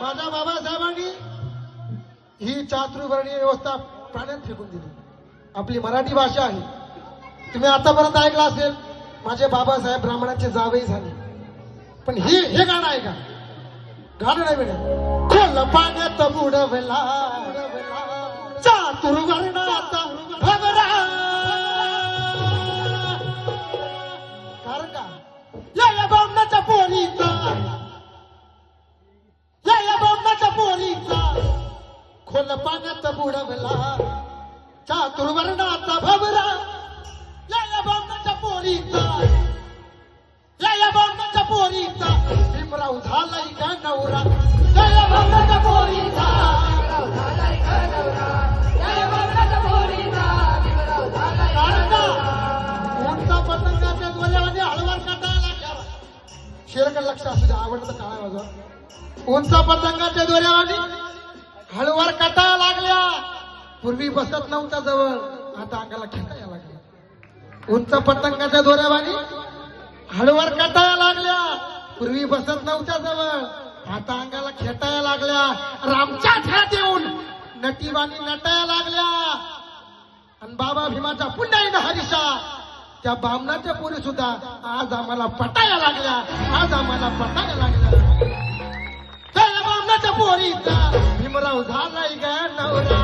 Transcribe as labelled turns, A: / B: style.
A: माझ्या बाबासाहेबांनी ही चातुर्वर्णीय व्यवस्था प्राण्यात फेकून दिली. आपली मराठी भाषा आहे. तुम्ही आतापर्यंत ऐकलं असेल माझे बाबासाहेब ब्राह्मणाचे जावई झाले, पण हे गाणं आहे का? गाणं नाही मिळेल. खोल पाण्यात बुडवला चातुर्वर्णाचा भवरा. कारण का या बामणाच्या पोरीचा, या बामणाच्या पोरीचा खोल पाण्यात बुडवला चातुर्वर्णाचा भवरा. या बामणाच्या पोरीचा, या बामणाच्या पोरीचा भीमराव झालाय का नवरा. या बामणाच्या पोरीचा भीमराव झालाय का नवरा. या बामणाच्या पोरीचा भीमराव झालाय का नवरा. उंचा पतंगाच्या दोऱ्यामध्ये हळवार काटा लागला. शेरकड लक्ष असू द्या, आवडतं काळा वाजवा. उंचा पतंगाच्या दोऱ्यामध्ये हळवार काटा लागल्या. पूर्वी बसत नव्हता जवळ, आता अंगाला खेटायला लागल्या. उंच पतंगाच्या दोऱ्यावानी हळूवर कटाया लागल्या. पूर्वी बसत नव्हत्या जवळ, आता अंगाला खेटाया लागल्या. रामच्या खेळात येऊन नटीवाणी नटाया लागल्या. आणि बाबा भीमाच्या पुण्याईनं हरिषा त्या बामणाच्या पोरी सुद्धा आज आम्हाला पटाया लागल्या. आज आम्हाला पटाया लागल्या. त्या बामणाच्या पोरीचा भीमराव झालाय ग नवरा.